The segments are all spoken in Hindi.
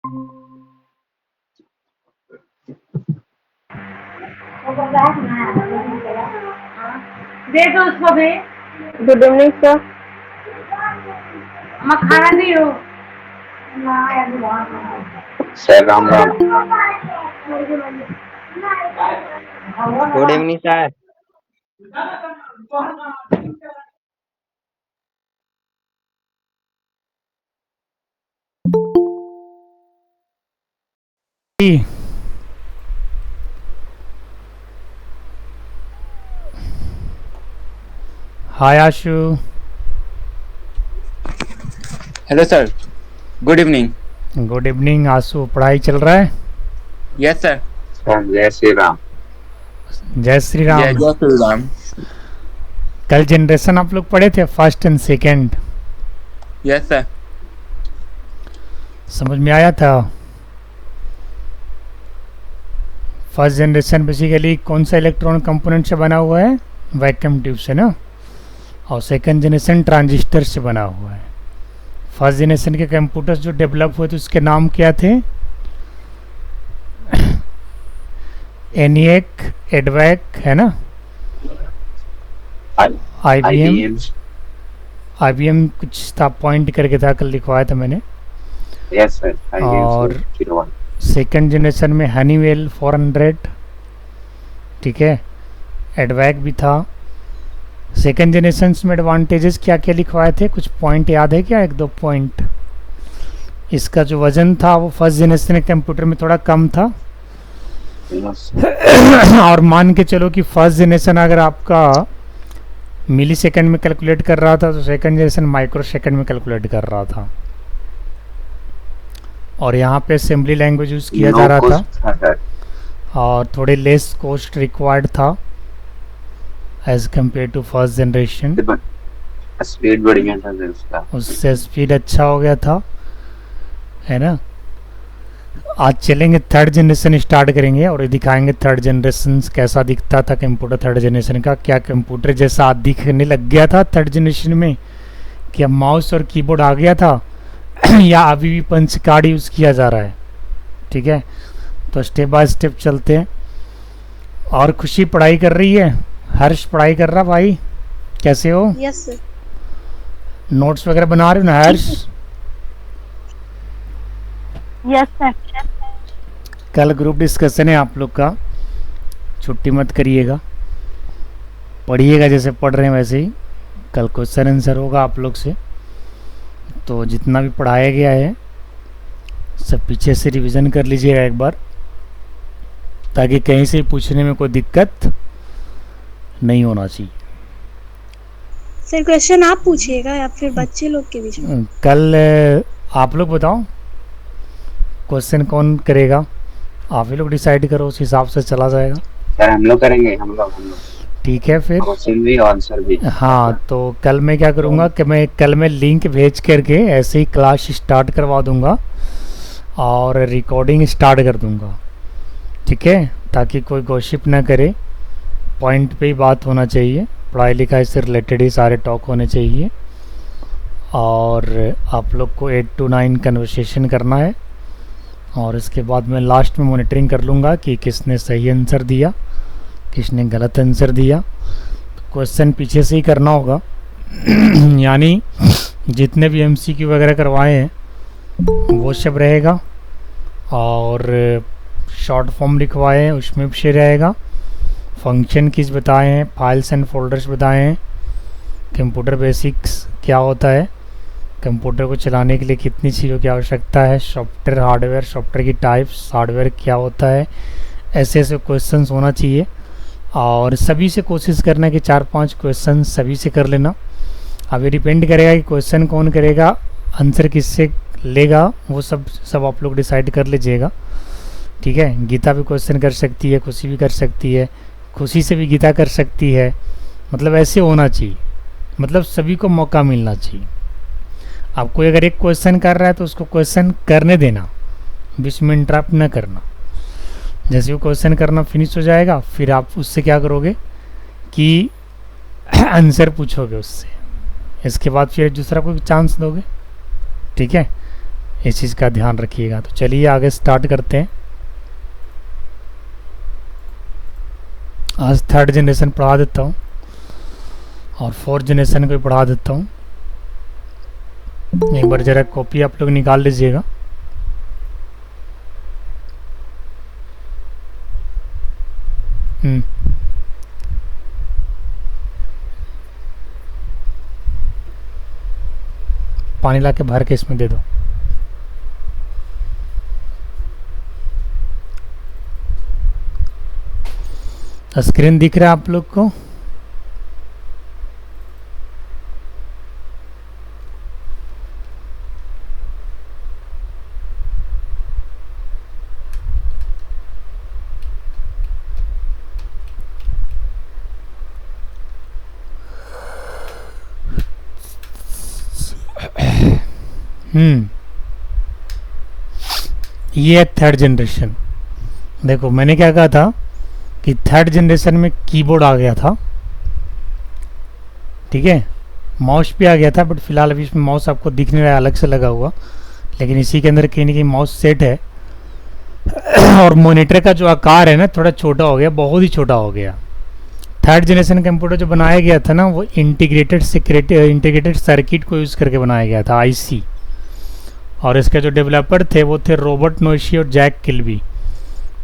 दे दो उसको भी। Good evening sir. मखाना नहीं हो। Sir Ram Ram. Good evening sir. Hi Ashu. Hello sir, good evening. Good evening Ashu, पढ़ाई चल रहा है? Yes sir. जय श्री राम। जय श्री राम। जय जय श्री राम। कल जनरेशन आप लोग पढ़े थे, first and second? Yes sir. समझ में आया था? फर्स्ट जनरेशन बेसिकली कौन सा इलेक्ट्रॉनिक कंपोनेंट से बना हुआ है? वैक्यूम ट्यूब से ना। और सेकंड जनरेशन ट्रांजिस्टर से बना हुआ है। फर्स्ट जनरेशन के कंप्यूटर्स जो डेवलप हुए थे उसके नाम क्या थे? एनिएक, एडवैक, है ना? IBM कुछ था, पॉइंट करके था, कल लिखवाया था मैंने। Yes sir. और सेकंड जनरेशन में हनीवेल 400, ठीक है, एडवैक भी था। सेकंड जनरेशन में एडवांटेजेस क्या क्या लिखवाए थे? कुछ पॉइंट याद है क्या? एक दो पॉइंट। इसका जो वजन था वो फर्स्ट जनरेशन के कंप्यूटर में थोड़ा कम था। और मान के चलो कि फर्स्ट जनरेशन अगर आपका मिली सेकेंड में कैलकुलेट कर रहा था तो सेकंड जनरेशन माइक्रो सेकेंड में कैलकुलेट कर रहा था। और यहाँ पे असेंबली लैंग्वेज यूज़ किया जा रहा था और थोड़े लेस कॉस्ट रिक्वायर्ड था as compare to first generation. Speed बढ़ गया था उसका, उससे स्पीड अच्छा हो गया था, है ना। आज चलेंगे थर्ड जनरेशन स्टार्ट करेंगे और दिखाएंगे थर्ड जनरेशन कैसा दिखता था कंप्यूटर थर्ड जनरेशन का। क्या कंप्यूटर जैसा दिखने लग गया था थर्ड जनरेशन में? क्या माउस और कीबोर्ड आ गया था या अभी भी पंच कार्ड यूज़ किया जा रहा है? ठीक है, तो स्टेप बाय स्टेप चलते हैं। और खुशी पढ़ाई कर रही है, हर्ष पढ़ाई कर रहा भाई, कैसे हो? Yes sir. नोट्स वगैरह बना रहे हो ना हर्ष? Yes sir. कल ग्रुप डिस्कशन है आप लोग का, छुट्टी मत करिएगा, पढ़िएगा जैसे पढ़ रहे हैं वैसे ही। कल क्वेश्चन आंसर होगा आप लोग से, तो जितना भी पढ़ाया गया है सब पीछे से रिवीजन कर लीजिएगा एक बार, ताकि कहीं से पूछने में कोई दिक्कत नहीं होना चाहिए। सर क्वेश्चन आप पूछिएगा या फिर बच्चे लोग के बीच में? कल आप लोग बताओ क्वेश्चन कौन करेगा, आप ही लोग डिसाइड करो, उस हिसाब से चला जाएगा। सर हम लोग करेंगे, हम लोग। ठीक है फिर। क्वेश्चन भी आंसर भी। हाँ, तो कल मैं क्या करूँगा कि मैं लिंक भेज करके ऐसे ही क्लास स्टार्ट करवा दूँगा और रिकॉर्डिंग स्टार्ट कर दूँगा, ठीक है, ताकि कोई गॉसिप ना करे। पॉइंट पे ही बात होना चाहिए, पढ़ाई लिखाई से रिलेटेड ही सारे टॉक होने चाहिए। और आप लोग को 8 to 9 कन्वर्सेशन करना है और इसके बाद मैं लास्ट में मॉनिटरिंग कर लूँगा कि किसने सही आंसर दिया, किसने गलत आंसर दिया। क्वेश्चन पीछे से ही करना होगा यानी जितने भी MCQ वगैरह करवाए हैं वो सब रहेगा, और शॉर्ट फॉर्म लिखवाए हैं उसमें भी रहेगा। फंक्शन कीज बताए हैं, फाइल्स एंड फोल्डर्स बताए हैं, कंप्यूटर बेसिक्स क्या होता है, कंप्यूटर को चलाने के लिए कितनी चीज़ों की आवश्यकता है, सॉफ्टवेयर हार्डवेयर, सॉफ्टवेयर की टाइप्स, हार्डवेयर क्या होता है, ऐसे ऐसे क्वेश्चंस होना चाहिए। और सभी से कोशिश करना कि 4-5 क्वेश्चन सभी से कर लेना। अभी डिपेंड करेगा कि क्वेश्चन कौन करेगा, आंसर किससे लेगा, वो सब आप लोग डिसाइड कर लीजिएगा, ठीक है। गीता भी क्वेश्चन कर सकती है, खुशी भी कर सकती है, खुशी से भी गीता कर सकती है, मतलब ऐसे होना चाहिए, मतलब सभी को मौका मिलना चाहिए। आप कोई अगर एक क्वेश्चन कर रहा है तो उसको क्वेश्चन करने देना, बीच में इंटरप्ट न करना। जैसे वो क्वेश्चन करना फिनिश हो जाएगा फिर आप उससे क्या करोगे कि आंसर पूछोगे उससे, इसके बाद फिर दूसरा कोई चांस दोगे, ठीक है। इस चीज़ का ध्यान रखिएगा। तो चलिए आगे स्टार्ट करते हैं। आज थर्ड जनरेशन पढ़ा देता हूँ और फोर्थ जनरेशन को भी पढ़ा देता हूँ। एक बार ज़रा कॉपी आप लोग निकाल लीजिएगा। पानी ला के भर के इसमें दे दो। स्क्रीन दिख रहा है आप लोग को? ये है थर्ड जनरेशन। देखो मैंने क्या कहा था कि थर्ड जनरेशन में कीबोर्ड आ गया था, ठीक है, माउस भी आ गया था, बट फिलहाल अभी इसमें माउस आपको दिख नहीं रहा है, अलग से लगा हुआ, लेकिन इसी के अंदर कहीं ना कहीं माउस सेट है। और मॉनिटर का जो आकार है ना थोड़ा छोटा हो गया, बहुत ही छोटा हो गया। थर्ड जनरेशन कंप्यूटर जो बनाया गया था ना वो इंटीग्रेटेड सर्किट को यूज़ करके बनाया गया था, आईसी। और इसके जो डेवलपर थे वो थे रॉबर्ट नोइशी और जैक किल्बी।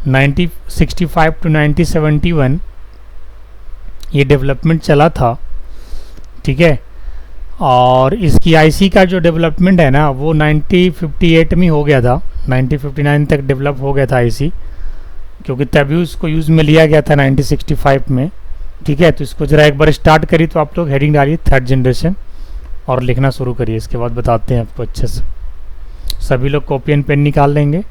1965 टू 1971 ये डेवलपमेंट चला था, ठीक है। और इसकी आईसी का जो डेवलपमेंट है ना वो 1958 में हो गया था, 1959 तक डेवलप हो गया था आईसी, क्योंकि तभी उसको यूज़ में लिया गया था 1965 में, ठीक है। तो इसको ज़रा एक बार स्टार्ट करिए, तो आप लोग हेडिंग डालिए थर्ड जनरेशन और लिखना शुरू करिए। इसके बाद बताते हैं आपको अच्छे से। सभी लोग कॉपी एंड पेन निकाल लेंगे।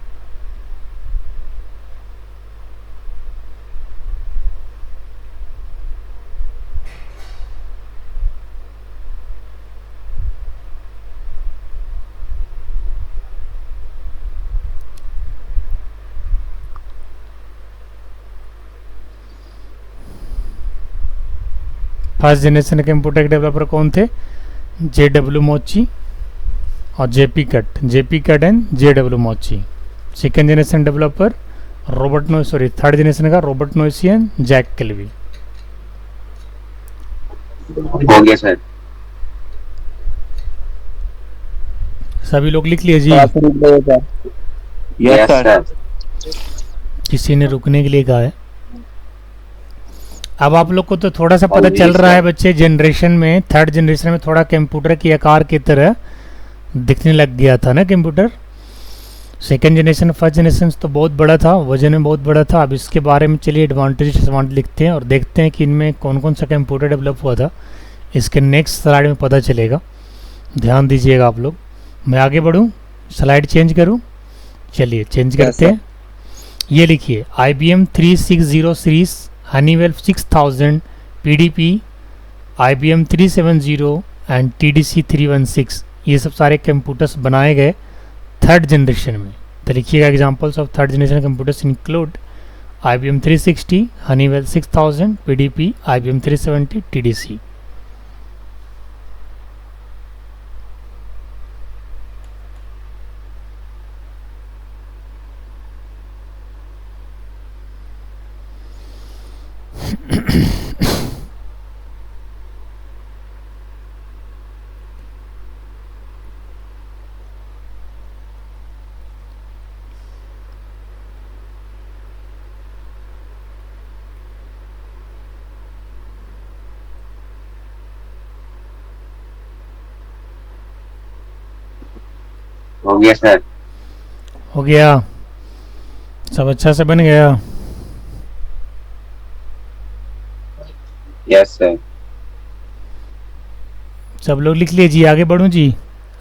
फर्स्ट जनरेशन के कंप्यूटर के डेवलपर कौन थे? JW मोची और जेपी कट एंड JW मोची। Second generation developer third generation का रॉबर्ट नोइसी एंड जैक किल्बी। हो गया सर। सभी लोग लिख लीजिए। Yes sir. किसी ने रुकने के लिए कहा है। अब आप लोग को तो थोड़ा सा पता चल रहा है बच्चे, जनरेशन में थर्ड जनरेशन में थोड़ा कंप्यूटर की आकार की तरह दिखने लग गया था ना computer. Second generation first generation तो बहुत बड़ा था, वजन में बहुत बड़ा था। अब इसके बारे में चलिए एडवांटेज डिसएडवांटेज लिखते हैं और देखते हैं कि इनमें कौन कौन सा कंप्यूटर डेवलप हुआ था। इसके नेक्स्ट स्लाइड में पता चलेगा, ध्यान दीजिएगा आप लोग। मैं आगे बढ़ूँ, स्लाइड चेंज करूँ? चलिए चेंज करते हैं। ये लिखिए IBM 360 series, Honeywell 6000, PDP, IBM 370 and TDC 316, ये सब सारे कंप्यूटर्स बनाए गए थर्ड जनरेशन में। तो लिखिएगा examples of third generation computers include IBM 360, Honeywell 6000, PDP, IBM 370, TDC। हो गया सर। हो गया, सब अच्छा से बन गया। Yes sir. सब लोग लिख लीजिए, आगे बढ़ूं जी।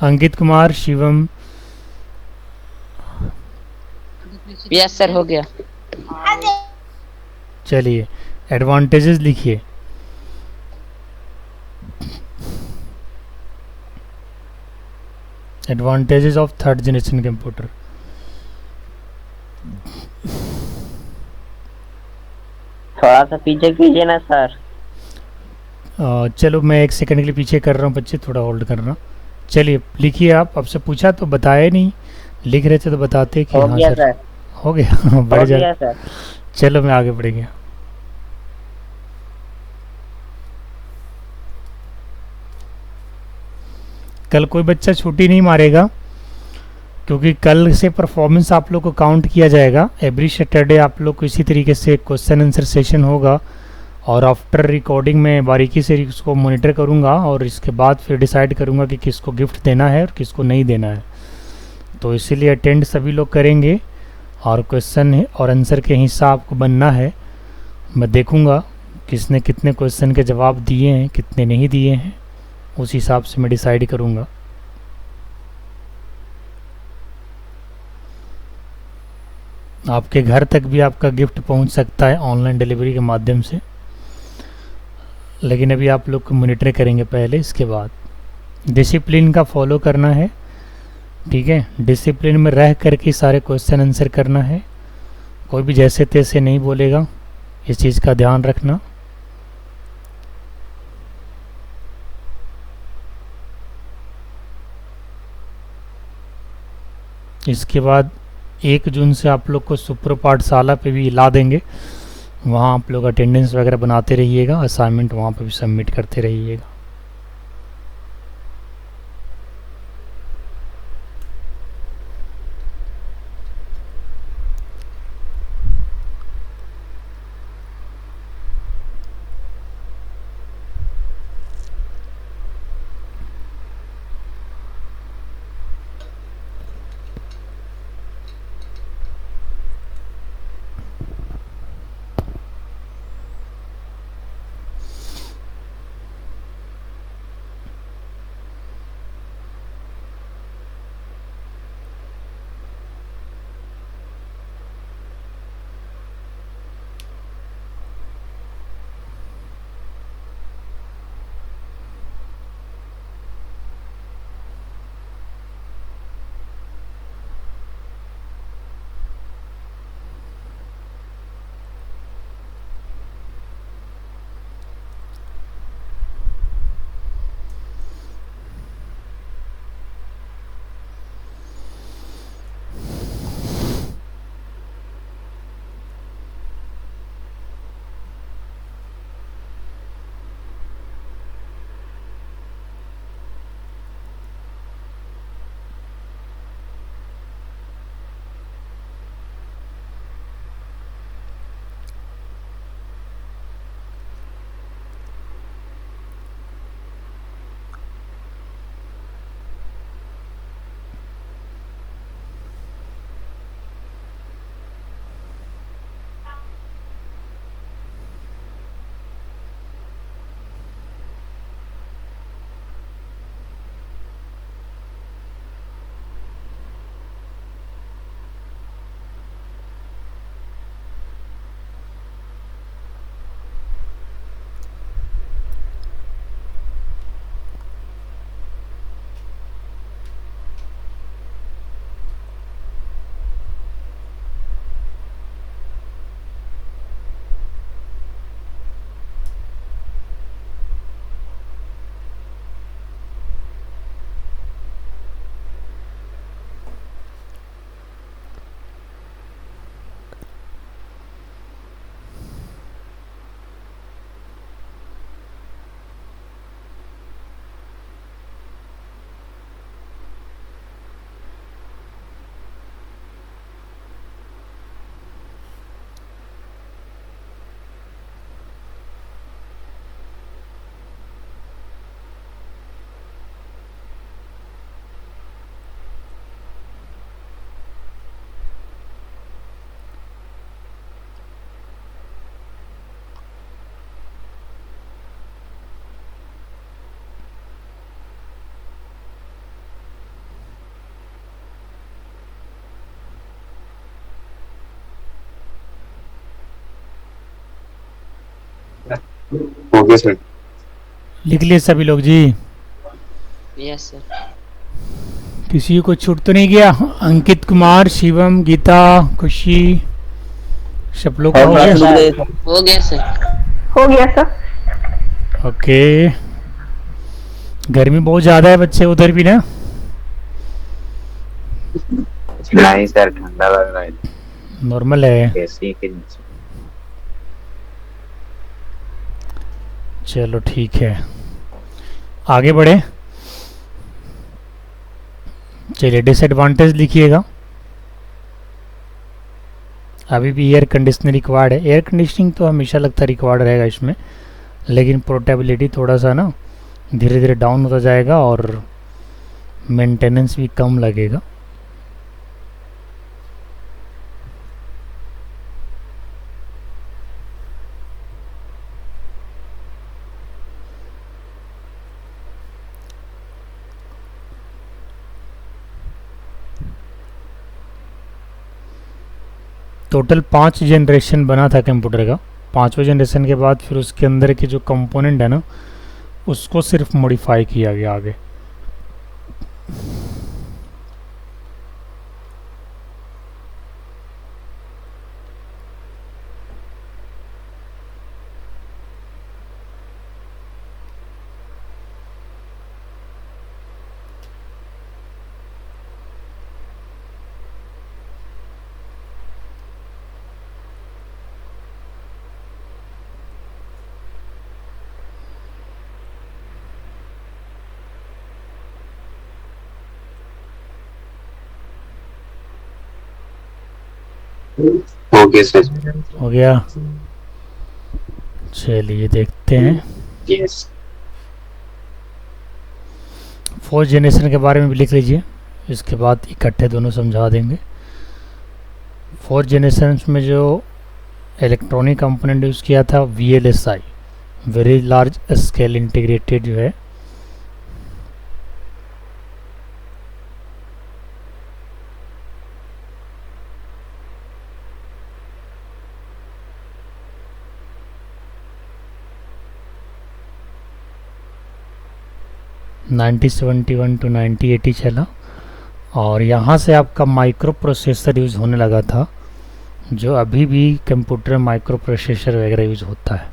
अंकित कुमार, शिवम। यस सर, हो गया। चलिए एडवांटेजेस लिखिए। Advantages of third generation computer. थोड़ा सा पीछे कीजिए ना सर। चलो मैं एक सेकंड के लिए पीछे कर रहा हूँ बच्चे, थोड़ा होल्ड करना। चलिए लिखिए आप। आपसे पूछा तो बताया नहीं लिख रहे थे तो बताते कि हो हाँ गया सर सर, हो गया बढ़ हो जा। गया सर। चलो मैं आगे बढ़ गया। कल कोई बच्चा छुट्टी नहीं मारेगा क्योंकि कल से परफॉर्मेंस आप लोग को काउंट किया जाएगा। एवरी सैटरडे आप लोग को इसी तरीके से क्वेश्चन आंसर सेशन होगा और आफ्टर रिकॉर्डिंग में बारीकी से इसको मॉनिटर करूंगा और इसके बाद फिर डिसाइड करूंगा कि किसको गिफ्ट देना है और किसको नहीं देना है। तो इसीलिए अटेंड सभी लोग करेंगे और क्वेश्चन और आंसर के हिसाब को बनना है। मैं देखूंगा किसने कितने क्वेश्चन के जवाब दिए हैं, कितने नहीं दिए हैं, उस हिसाब से मैं डिसाइड करूंगा। आपके घर तक भी आपका गिफ्ट पहुंच सकता है ऑनलाइन डिलीवरी के माध्यम से, लेकिन अभी आप लोग को मॉनिटर करेंगे पहले, इसके बाद डिसिप्लिन का फॉलो करना है। ठीक है, डिसिप्लिन में रह करके सारे क्वेश्चन आंसर करना है। कोई भी जैसे तैसे नहीं बोलेगा, इस चीज़ का ध्यान रखना। इसके बाद 1 जून से आप लोग को सुप्रो पाठशाला पे भी ला देंगे। वहाँ आप लोग अटेंडेंस वगैरह बनाते रहिएगा, असाइनमेंट वहाँ पे भी सबमिट करते रहिएगा। हो गया सर। लिख लिए सभी लोग जी? Yes sir. किसी को छूट तो नहीं गया? अंकित कुमार, शिवम, गीता, खुशी, सब लोग हो गया? हो गया सर। हो गया सर। ओके, गर्मी बहुत ज़्यादा है बच्चे उधर भी ना? नहीं सर, ठंडा लग रहा है नॉर्मल है। एसी के नीचे। चलो ठीक है, आगे बढ़े। चलिए डिसएडवांटेज लिखिएगा। अभी भी एयर कंडीशनर रिक्वायर्ड है। एयर कंडीशनिंग तो हमेशा लगता है रिक्वायर्ड रहेगा इसमें, लेकिन पोर्टेबिलिटी थोड़ा सा ना धीरे धीरे डाउन होता जाएगा और मेंटेनेंस भी कम लगेगा। टोटल 5 जनरेशन बना था कंप्यूटर का। 5वें जनरेशन के बाद फिर उसके अंदर के जो कंपोनेंट है ना, उसको सिर्फ मॉडिफाई किया गया आगे। Okay sir. हो गया। चलिए देखते हैं। यस। 4th जनरेशन के बारे में भी लिख लीजिए, इसके बाद इकट्ठे दोनों समझा देंगे। 4th जनरेशन में जो इलेक्ट्रॉनिक कंपोनेंट यूज़ किया था VLSI, very large scale integrated जो है। (1971 to 1980 चला, और यहाँ से आपका माइक्रो प्रोसेसर यूज़ होने लगा था, जो अभी भी कंप्यूटर में माइक्रो प्रोसेसर वगैरह यूज़ होता है।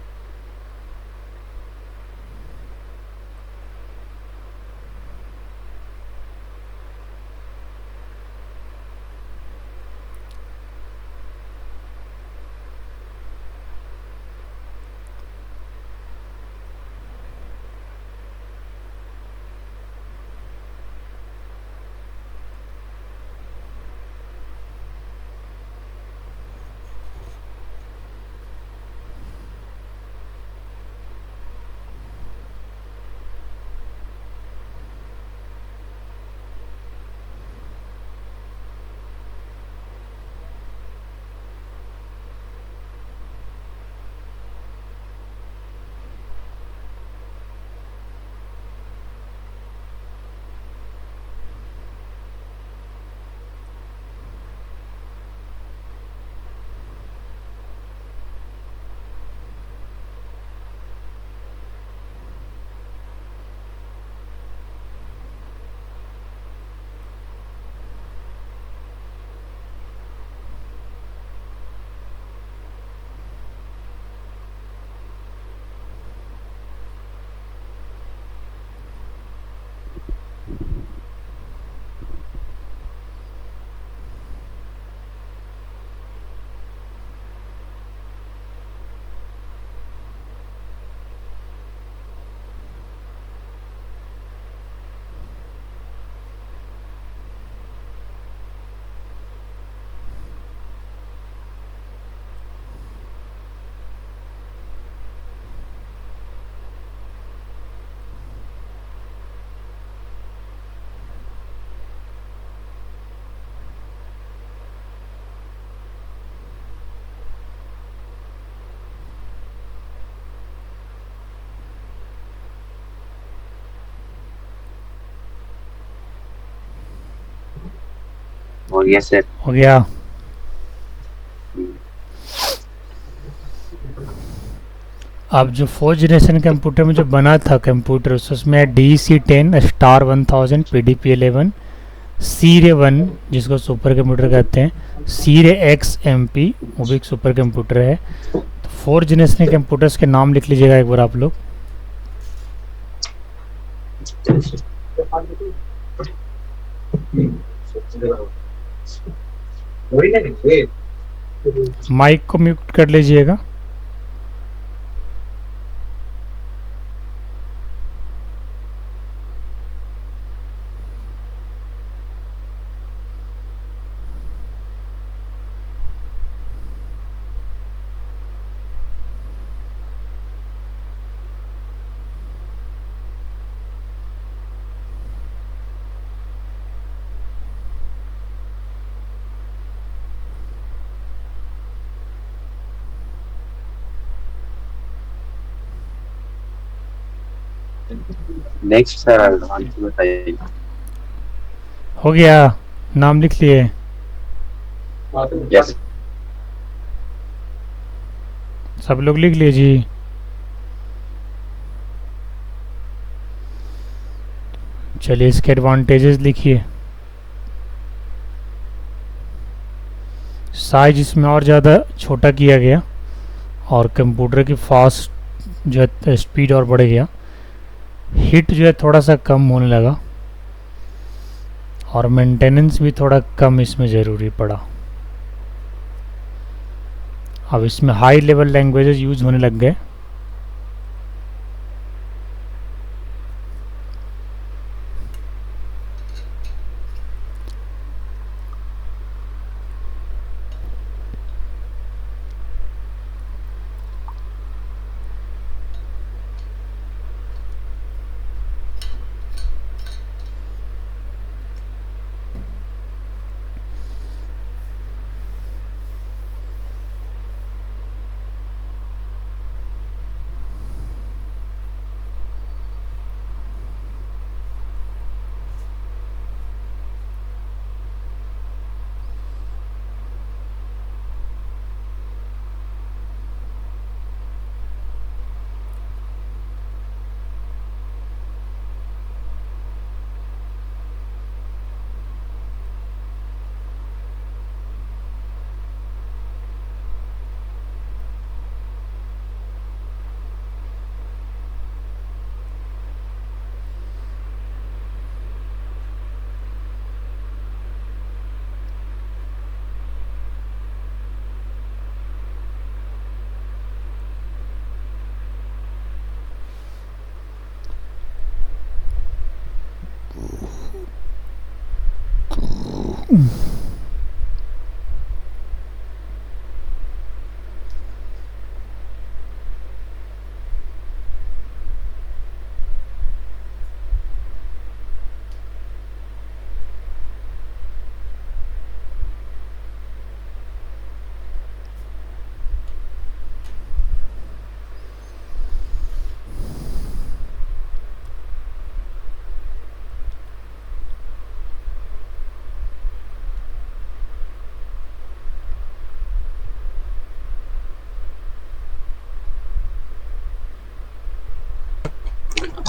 हो गया सर। हो गया। अब जो 4th जनरेशन कंप्यूटर में जो बना था कंप्यूटर, उसमें DEC10 स्टार 1000 PDP-11 C-Ray-1 जिसको सुपर कंप्यूटर कहते हैं, C-Ray-X MP वो भी एक सुपर कंप्यूटर है। तो 4th जनरेशन के कंप्यूटर्स के नाम लिख लीजिएगा एक बार आप लोग। माइक को म्यूट कर लीजिएगा। नेक्स्ट सर एडवांस बताइए। हो गया, नाम लिख लिए? यस सब लोग लिख लीजिए। चलिए इसके एडवांटेजेस लिखिए। साइज इसमें और ज़्यादा छोटा किया गया और कंप्यूटर की फास्ट जो है स्पीड और बढ़ गया। हीट जो है थोड़ा सा कम होने लगा और मेंटेनेंस भी थोड़ा कम इसमें ज़रूरी पड़ा। अब इसमें हाई लेवल लैंग्वेजेस यूज होने लग गए।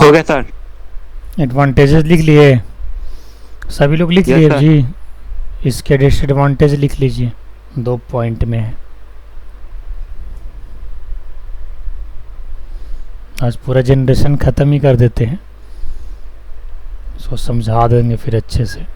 हो गया सर। एडवांटेजेस लिख लिए? सभी लोग लिख Yes, लिए sir. जी? इसके डिसएडवांटेज लिख लीजिए, 2 पॉइंट में है। आज पूरा जनरेशन ख़त्म ही कर देते हैं, सो समझा देंगे फिर अच्छे से।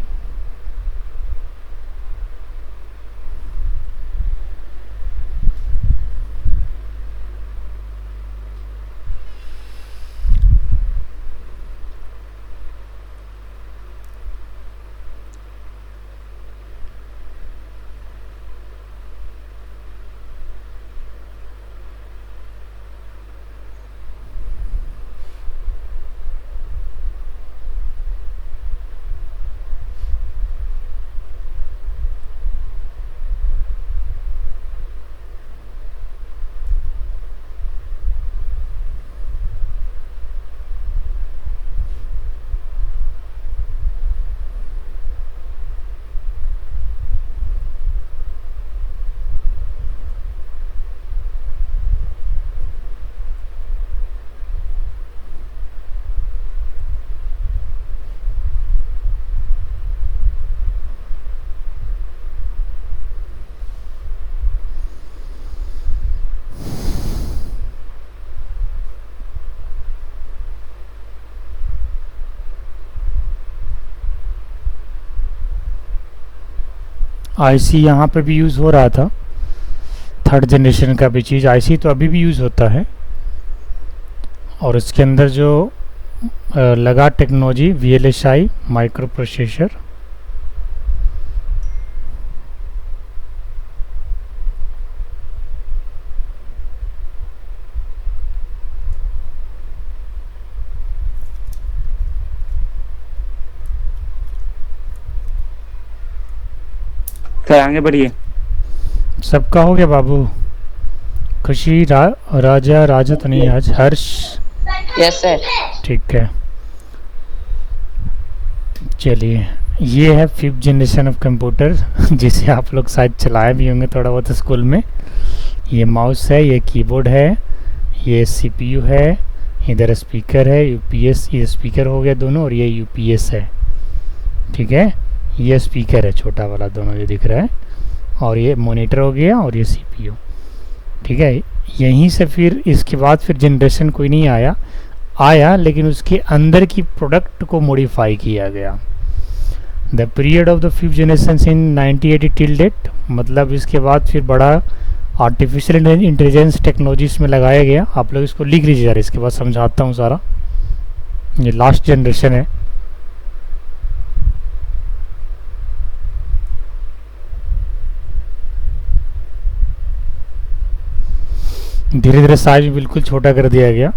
आईसी यहाँ पे भी यूज़ हो रहा था, थर्ड जनरेशन का भी चीज़। आईसी तो अभी भी यूज़ होता है, और इसके अंदर जो लगा technology VLSI micro processor. Sir आगे बढ़िए। सबका हो गया बाबू? खुशी राजा तो नहीं आज, हर्ष? Yes sir. ठीक है, चलिए। ये है 5th जनरेशन ऑफ कंप्यूटर, जिसे आप लोग शायद चलाए भी होंगे थोड़ा बहुत स्कूल में। ये माउस है, ये कीबोर्ड है, ये CPU है, इधर स्पीकर है, UPS, ये स्पीकर हो गया दोनों, और ये UPS है। ठीक है, ये स्पीकर है छोटा वाला, दोनों ये दिख रहा है, और ये मॉनिटर हो गया, और ये CPU। ठीक है, यहीं से फिर इसके बाद फिर जनरेशन कोई नहीं आया, लेकिन उसके अंदर की प्रोडक्ट को मॉडिफाई किया गया। The period of the 5th generation in 1980 till date, मतलब इसके बाद फिर बड़ा आर्टिफिशियल इंटेलिजेंस टेक्नोलॉजी इसमें लगाया गया। आप लोग इसको लिख लीजिए यार, इसके बाद समझाता हूँ सारा। ये लास्ट जनरेशन है। धीरे धीरे साइज बिल्कुल छोटा कर दिया गया,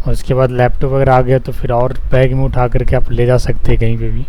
और उसके बाद लैपटॉप वगैरह आ गया, तो फिर और बैग में उठा करके आप ले जा सकते हैं कहीं पे भी।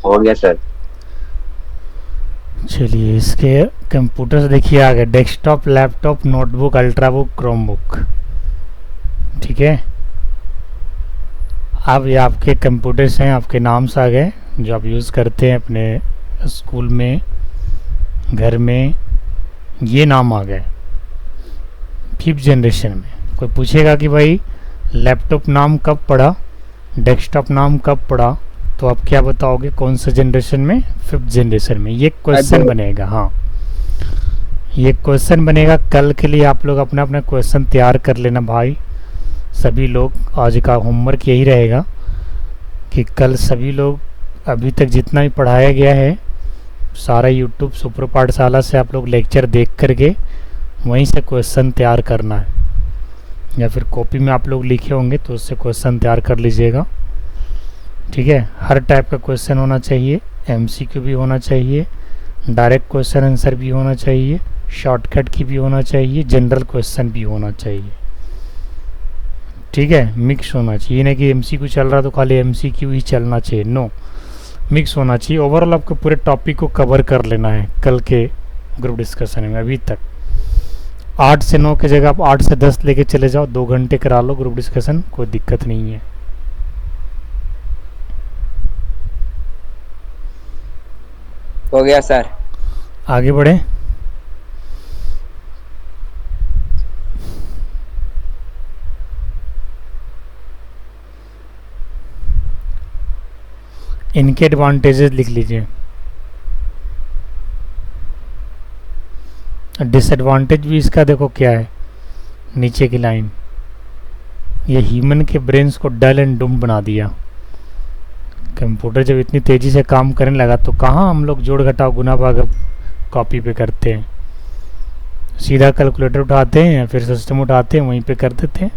हो गया सर। चलिए, इसके कंप्यूटर्स देखिए आ गए, desktop, laptop, notebook, ultrabook, Chromebook. ठीक है, अब ये आपके कंप्यूटर्स हैं, आपके नाम्स आ गए जो आप यूज़ करते हैं अपने स्कूल में, घर में। ये नाम आ गए 5th जनरेशन में। कोई पूछेगा कि भाई लैपटॉप नाम कब पड़ा, डेस्कटॉप नाम कब पड़ा, तो आप क्या बताओगे, कौन सा जनरेशन में? 5th जनरेशन में। ये क्वेश्चन बनेगा। हाँ, ये क्वेश्चन बनेगा। कल के लिए आप लोग अपना अपना क्वेश्चन तैयार कर लेना भाई। सभी लोग, आज का होमवर्क यही रहेगा कि कल सभी लोग अभी तक जितना भी पढ़ाया गया है सारा यूट्यूब सुपर पाठशाला से आप लोग लेक्चर देख करके वहीं से क्वेश्चन तैयार करना है, या फिर कॉपी में आप लोग लिखे होंगे तो उससे क्वेश्चन तैयार कर लीजिएगा। ठीक है, हर टाइप का क्वेश्चन होना चाहिए, MCQ भी होना चाहिए, डायरेक्ट क्वेश्चन आंसर भी होना चाहिए, शॉर्टकट की भी होना चाहिए, जनरल क्वेश्चन भी होना चाहिए। ठीक है, मिक्स होना चाहिए। ये नहीं कि MCQ चल रहा तो खाली MCQ ही चलना चाहिए, नो, मिक्स होना चाहिए। ओवरऑल आपको पूरे टॉपिक को कवर कर लेना है कल के ग्रुप डिस्कशन में। अभी तक 8 से 9 की जगह आप 8 से 10 लेके चले जाओ, 2 घंटे करा लो ग्रुप डिस्कशन, कोई दिक्कत नहीं है। हो गया सर। आगे बढ़े। इनके एडवांटेजेस लिख लीजिए। डिसएडवांटेज भी इसका देखो क्या है, नीचे की लाइन, ये ह्यूमन के ब्रेन्स को डल एंड डुम बना दिया। कंप्यूटर जब इतनी तेज़ी से काम करने लगा तो कहाँ हम लोग जोड़ घटाव गुना भाग कॉपी पे करते हैं, सीधा कैलकुलेटर उठाते हैं या फिर सिस्टम उठाते हैं वहीं पे कर देते हैं।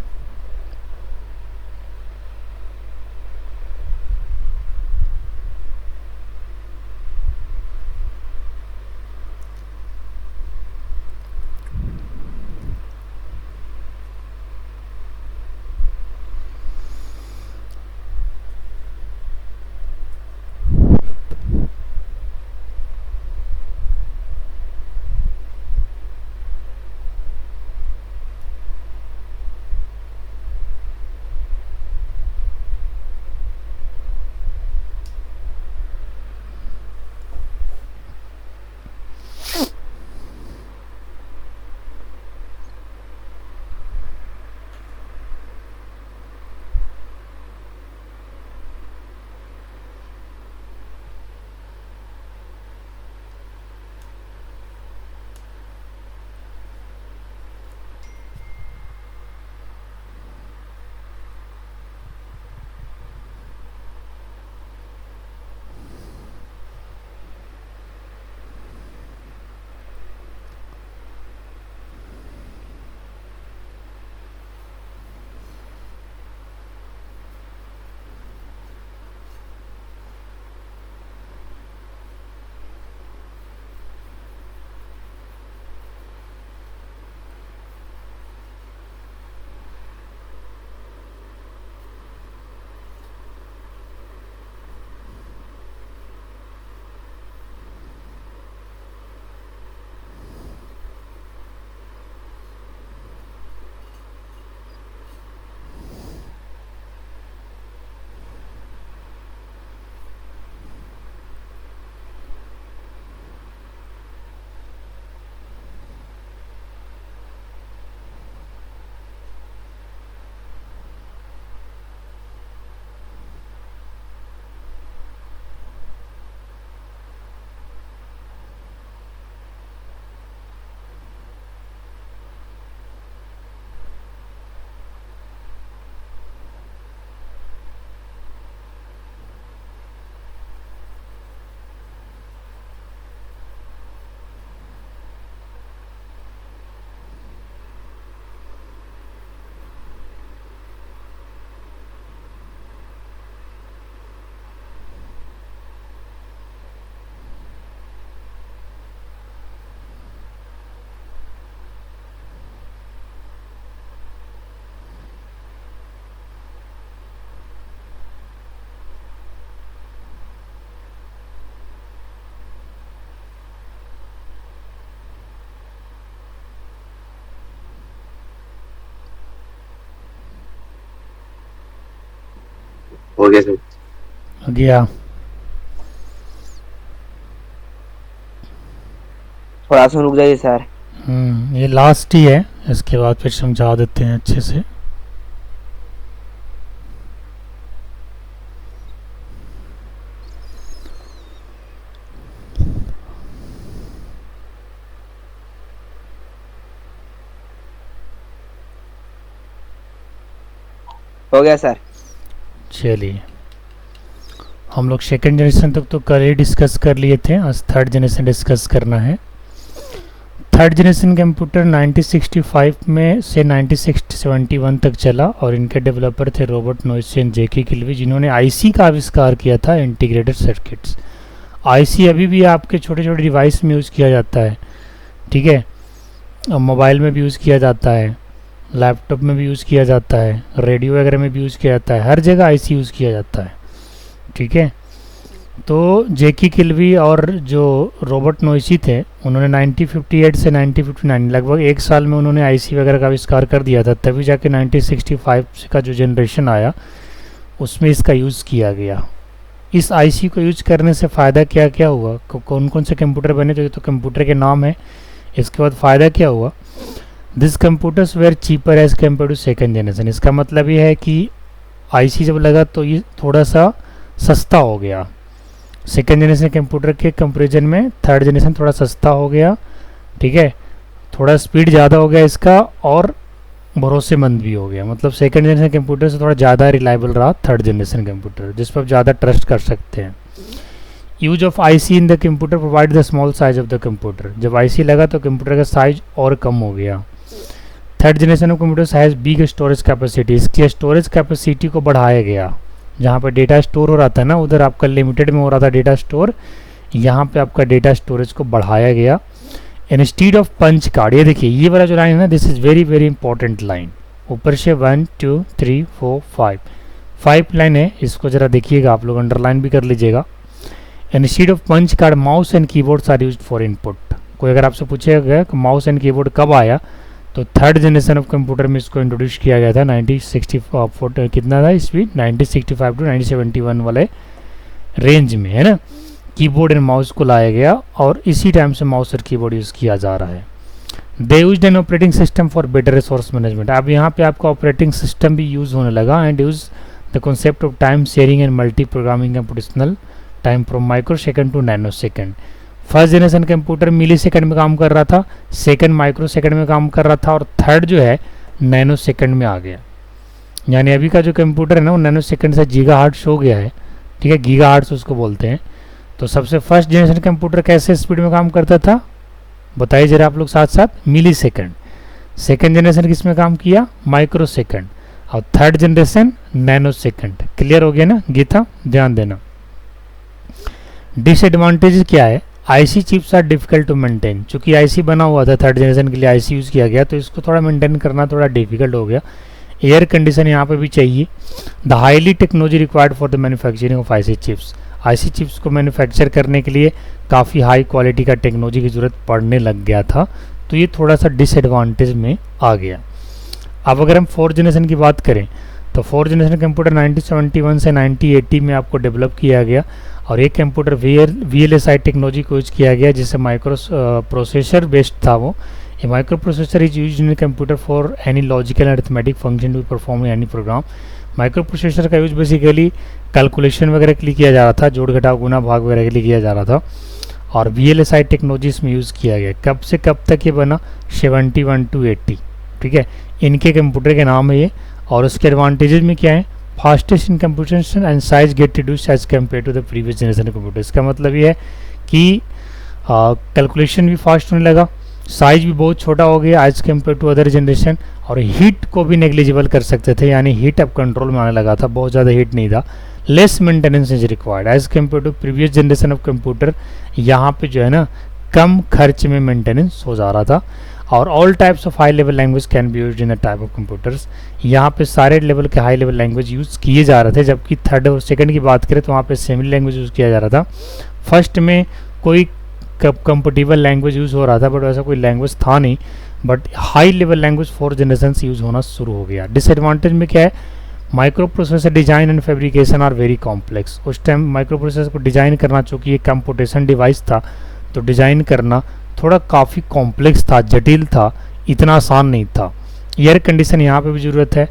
हो गया सर। हो गया। थोड़ा सा रुक जाइए सर। ये लास्ट ही है, इसके बाद फिर समझा देते हैं अच्छे से। हो गया सर। चलिए, हम लोग सेकेंड जनरेशन तक तो कल ही डिस्कस कर लिए थे, आज थर्ड जनरेशन डिस्कस करना है। थर्ड जनरेशन कंप्यूटर 1965 में से 1971 तक चला और इनके डेवलपर थे रॉबर्ट नोइस एंड जेकी किल्वी, जिन्होंने आईसी का आविष्कार किया था, इंटीग्रेटेड सर्किट्स। आईसी अभी भी आपके छोटे छोटे डिवाइस में यूज़ किया जाता है, ठीक है, मोबाइल में भी यूज़ किया जाता है, लैपटॉप में भी यूज़ किया जाता है, रेडियो वगैरह में भी यूज़ किया जाता है, हर जगह आईसी यूज़ किया जाता है, ठीक है। तो जेकी किल्वी और जो रॉबर्ट नोइसी थे, उन्होंने 1958 से 1959 लगभग एक साल में उन्होंने आईसी वगैरह का आविष्कार कर दिया था। तभी जाके 1965 का जो जनरेशन आया उसमें इसका यूज़ किया गया। इस आईसी को यूज करने से फ़ायदा क्या क्या हुआ, कौन कौन से कंप्यूटर बने, तो ये तो कंप्यूटर के नाम है। इसके बाद फ़ायदा क्या हुआ, this computers were cheaper as compare to second generation. इसका मतलब ये है कि आईसी जब लगा तो ये थोड़ा सा सस्ता हो गया। सेकेंड जनरेशन कंप्यूटर के कंपेरिजन में थर्ड जनरेशन थोड़ा सस्ता हो गया, ठीक है, थोड़ा स्पीड ज़्यादा हो गया इसका और भरोसेमंद भी हो गया। मतलब सेकेंड जनरेशन कंप्यूटर से थोड़ा ज़्यादा रिलायबल रहा थर्ड जनरेशन कंप्यूटर, जिस पर आप ज़्यादा ट्रस्ट कर सकते हैं। Use of IC in the computer provide the small size of the computer. जब आईसी लगा तो कंप्यूटर का साइज और कम हो गया। Third generation of computers has big storage capacity. इसकी स्टोरेज कैपेसिटी को बढ़ाया गया। जहाँ पर डेटा स्टोर हो रहा था ना, उधर आपका लिमिटेड में हो रहा था डेटा स्टोर, यहाँ पे आपका डेटा स्टोरेज को बढ़ाया गया। इंस्टीड ऑफ पंच कार्ड, ये देखिए ये वाला जो लाइन है ना, this is very very important line. ऊपर से 1 2 3 4 5 लाइन है, इसको ज़रा देखिएगा, आप लोग अंडरलाइन भी कर लीजिएगा। Instead of punch card mouse and keyboards are used for input. कोई अगर आपसे पूछेगा कि माउस एंड कीबोर्ड कब आया, तो थर्ड जनरेशन ऑफ कंप्यूटर में इसको इंट्रोड्यूस किया गया था 1964 कितना था स्पीड 1965 टू 1971 वाले रेंज में, है ना। कीबोर्ड एंड माउस को लाया गया और इसी टाइम से माउस और कीबोर्ड यूज़ किया जा रहा है। They used an operating system for better resource management. अब यहाँ पे आपका ऑपरेटिंग सिस्टम भी यूज़ होने लगा and use the concept of time sharing and multiprogramming computational time from microsecond to nanosecond. First generation computer millisecond में काम कर रहा था, सेकेंड माइक्रो सेकेंड में काम कर रहा था और थर्ड जो है नैनो सेकेंड में आ गया। यानी अभी का जो कंप्यूटर है ना, वो नैनो सेकेंड से गीगा हर्ट्ज हो गया है, ठीक है, गीगा हर्ट्ज उसको बोलते हैं। तो सबसे फर्स्ट जनरेशन कंप्यूटर कैसे स्पीड में काम करता था बताइए जरा आप लोग साथ साथ, मिली सेकेंड। सेकेंड जनरेशन किस में काम किया, माइक्रो सेकेंड, और third generation nanosecond. Clear हो गया ना गीता, ध्यान देना। डिसएडवांटेज क्या है, IC chips are difficult to maintain. चूंकि आईसी बना हुआ था थर्ड जनरेशन के लिए, आईसी यूज़ किया गया, तो इसको थोड़ा मेंटेन करना थोड़ा डिफिकल्ट हो गया। एयर कंडीशन यहाँ पे भी चाहिए। The highly technology required for the manufacturing of IC chips. IC chips को मैन्युफैक्चर करने के लिए काफ़ी हाई क्वालिटी का टेक्नोलॉजी की ज़रूरत पड़ने लग गया था, तो ये थोड़ा सा डिसएडवांटेज में आ गया। अब अगर हम फोर्थ जनरेशन की बात करें, तो फोर्थ जनरेशन कंप्यूटर 1971 से 1980 में आपको डेवलप किया गया और एक कंप्यूटर VLSI टेक्नोलॉजी को यूज किया गया, जिससे माइक्रो प्रोसेसर बेस्ड था वो। A microprocessor is use in computer for any logical arithmetic function to perform any program. Microprocessor का यूज बेसिकली कैलकुलेशन वगैरह के लिए किया जा रहा था, जोड़ घटाव गुना भाग वगैरह के लिए किया जा रहा था, और VLSI टेक्नोलॉजी इसमें यूज़ किया गया। कब से कब तक ये बना, 71 टू 80, ठीक है, इनके कंप्यूटर के नाम है ये। और उसके एडवांटेजेस में क्या है, fastest in computation and size get reduce as compare to the previous generation computer. इसका मतलब ये है कि कैलकुलेशन भी फास्ट होने लगा, साइज भी बहुत छोटा हो गया as compare to other generation, और हीट को भी नेग्लिजिबल कर सकते थे, यानी हीट अब कंट्रोल में आने लगा था, बहुत ज़्यादा हीट नहीं था। Less maintenance is required as compare to previous generation of computer. यहाँ पे जो है ना कम खर्च में मेंटेनेंस हो जा रहा था। और all types of high level language can be used in the type of computers. यहाँ पे सारे लेवल के हाई लेवल लैंग्वेज यूज़ किए जा रहे थे, जबकि थर्ड और सेकंड की बात करें तो वहाँ पे सेमी लैंग्वेज यूज़ किया जा रहा था। फर्स्ट में कोई कंपेटिबल लैंग्वेज यूज़ हो रहा था, बट वैसा कोई लैंग्वेज था नहीं, but high level language fourth generation से यूज़ होना शुरू हो गया। डिसएडवांटेज में क्या है, microprocessor design and fabrication are very complex. उस टाइम माइक्रो प्रोसेसर को डिजाइन करना, चूँकि ये कंप्यूटेशन डिवाइस था, तो डिजाइन करना थोड़ा काफ़ी कॉम्प्लेक्स था, जटिल था, इतना आसान नहीं था। एयर कंडीशन यहाँ पे भी ज़रूरत है।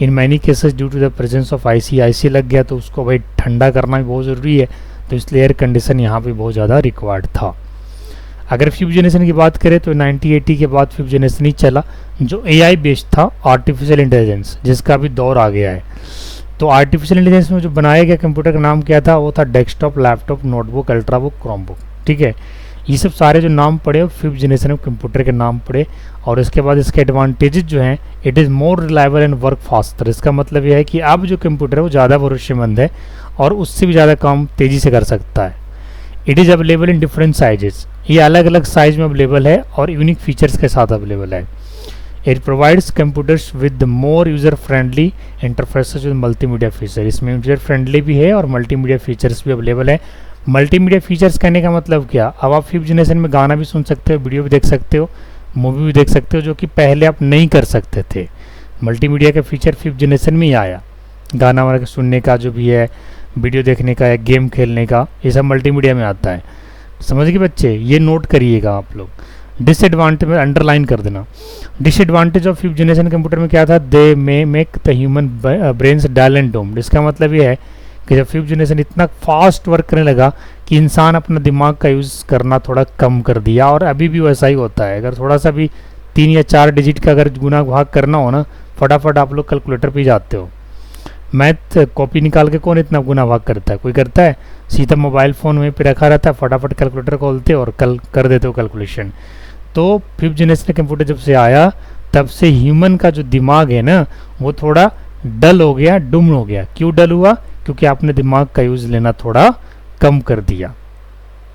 In many cases due to the presence of IC लग गया तो उसको भाई ठंडा करना भी बहुत ज़रूरी है, तो इसलिए एयर कंडीशन यहाँ पे बहुत ज़्यादा रिक्वायर्ड था। अगर फिफ्थ जनरेशन की बात करें तो 1980 के बाद फिफ्थ जनरेशन ही चला, जो एआई बेस्ड था, आर्टिफिशियल इंटेलिजेंस, जिसका भी दौर आ गया है। तो आर्टिफिशियल इंटेलिजेंस में जो बनाया गया कंप्यूटर का नाम क्या था, वो था desktop, laptop, notebook, ultrabook, Chromebook. ठीक है, ये सब सारे जो नाम पड़े वो फिफ्थ जनरेशन ऑफ कंप्यूटर के नाम पड़े। और इसके बाद इसके एडवांटेजेस जो हैं, it is more reliable and work faster. इसका मतलब यह है कि अब जो कंप्यूटर है वो ज़्यादा भरोसेमंद है और उससे भी ज़्यादा काम तेज़ी से कर सकता है। It is available in different sizes, ये अलग अलग साइज में अवेलेबल है और यूनिक फीचर्स के साथ अवेलेबल है। It provides computers with more user friendly interfaces with multimedia feature. इसमें यूज़र फ्रेंडली भी है और मल्टीमीडिया फीचर्स भी अवेलेबल है। मल्टीमीडिया फीचर्स कहने का मतलब क्या, अब आप फिफ्थ जनरेशन में गाना भी सुन सकते हो, वीडियो भी देख सकते हो, मूवी भी देख सकते हो, जो कि पहले आप नहीं कर सकते थे। मल्टीमीडिया का फीचर फिफ्थ जनरेशन में ही आया। गाना वाना सुनने का जो भी है, वीडियो देखने का या गेम खेलने का, ये सब मल्टीमीडिया में आता है। समझ गए बच्चे, ये नोट करिएगा आप लोग। डिसएडवांटेज में अंडरलाइन कर देना। Disadvantage of fifth generation computer में क्या था, they may make the human brains dull and doomed. इसका मतलब ये है कि जब फिफ्थ जनरेशन इतना फास्ट वर्क करने लगा कि इंसान अपना दिमाग का यूज़ करना थोड़ा कम कर दिया, और अभी भी वैसा ही होता है। अगर थोड़ा सा भी 3 या 4 डिजिट का अगर गुना भाग करना हो ना, फटाफट आप लोग कैलकुलेटर पे जाते हो। मैथ कॉपी निकाल के कौन इतना गुना भाग करता है, कोई करता है? सीधा मोबाइल फ़ोन में पे रखा रहता है, फटाफट कैलकुलेटर खोलते हो और कल कर देते हो कैलकुलेशन। तो फिफ्थ जनरेशन कंप्यूटर जब से आया तब से ह्यूमन का जो दिमाग है ना, वो थोड़ा डल हो गया, डुम हो गया। क्यों डल हुआ? क्योंकि आपने दिमाग का यूज़ लेना थोड़ा कम कर दिया।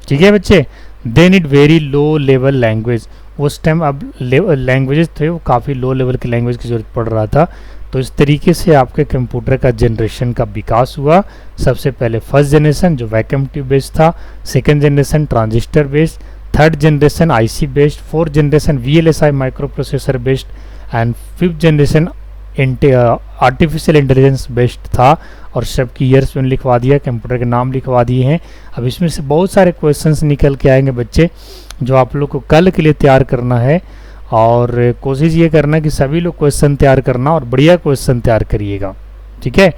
ठीक है बच्चे। Then it very low level language. उस टाइम अब लैंग्वेजेस थे वो काफ़ी लो लेवल की लैंग्वेज की ज़रूरत पड़ रहा था। तो इस तरीके से आपके कंप्यूटर का जनरेशन का विकास हुआ। सबसे पहले फर्स्ट जनरेशन जो वैक्यूम ट्यूब बेस्ड था, second generation transistor based, third generation IC based, fourth generation VLSI micro processor based and fifth generation artificial intelligence based था। और सबकी ईयर्स मैंने लिखवा दिया, कंप्यूटर के नाम लिखवा दिए हैं। अब इसमें से बहुत सारे क्वेश्चंस निकल के आएंगे बच्चे, जो आप लोग को कल के लिए तैयार करना है। और कोशिश ये करना कि सभी लोग क्वेश्चन तैयार करना और बढ़िया क्वेश्चन तैयार करिएगा, ठीक है,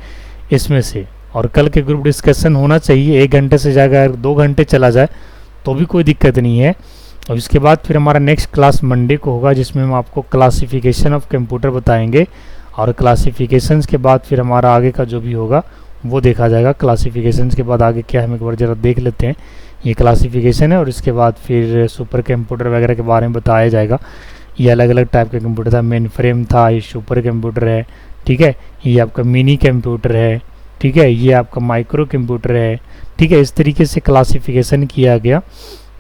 इसमें से। और कल के ग्रुप डिस्कशन होना चाहिए, 1 घंटे से जाएगा, 2 घंटे चला जाए तो भी कोई दिक्कत नहीं है। और इसके बाद फिर हमारा नेक्स्ट क्लास मंडे को होगा, जिसमें हम आपको क्लासिफिकेशन ऑफ कंप्यूटर बताएंगे। और क्लासिफिकेशंस के बाद फिर हमारा आगे का जो भी होगा वो देखा जाएगा। क्लासिफिकेशंस के बाद आगे क्या है हम एक बार ज़रा देख लेते हैं। ये क्लासिफिकेशन है और इसके बाद फिर सुपर कंप्यूटर वगैरह के बारे में बताया जाएगा। ये अलग अलग टाइप का कंप्यूटर था, मेन फ्रेम था, ये सुपर कंप्यूटर है, ठीक है, ये आपका मिनी कंप्यूटर है, ठीक है, ये आपका माइक्रो कंप्यूटर है, ठीक है। इस तरीके से क्लासिफिकेशन किया गया,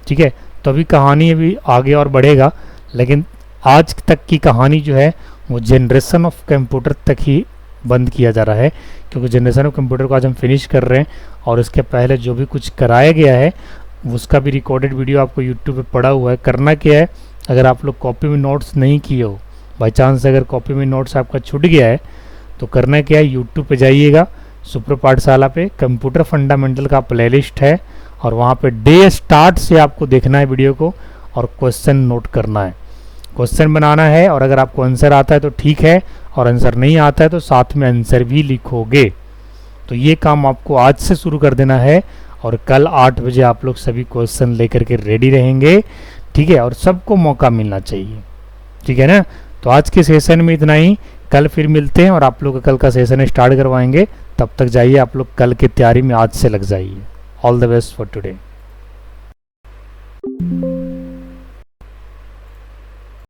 ठीक है। तो अभी कहानी अभी आगे और बढ़ेगा, लेकिन आज तक की कहानी जो है वो जनरेशन ऑफ कंप्यूटर तक ही बंद किया जा रहा है, क्योंकि जनरेशन ऑफ कंप्यूटर को आज हम फिनिश कर रहे हैं। और इसके पहले जो भी कुछ कराया गया है उसका भी रिकॉर्डेड वीडियो आपको यूट्यूब पे पड़ा हुआ है। करना क्या है, अगर आप लोग कॉपी में नोट्स नहीं किए हो, बाई चांस अगर कॉपी में नोट्स आपका छूट गया है, तो करना क्या है, यूट्यूब पे जाइएगा, सुपर पाठशाला पे कंप्यूटर फंडामेंटल का प्लेलिस्ट है और वहाँ पे डे स्टार्ट से आपको देखना है वीडियो को और क्वेश्चन नोट करना है, क्वेश्चन बनाना है। और अगर आपको आंसर आता है तो ठीक है, और आंसर नहीं आता है तो साथ में आंसर भी लिखोगे। तो ये काम आपको आज से शुरू कर देना है और कल 8 बजे आप लोग सभी क्वेश्चन लेकर के रेडी रहेंगे, ठीक है। और सबको मौका मिलना चाहिए, ठीक है ना। तो आज के सेशन में इतना ही, कल फिर मिलते हैं और आप लोग कल का सेशन स्टार्ट करवाएंगे। तब तक जाइए आप लोग कल की तैयारी में आज से लग जाइए। All the best for today.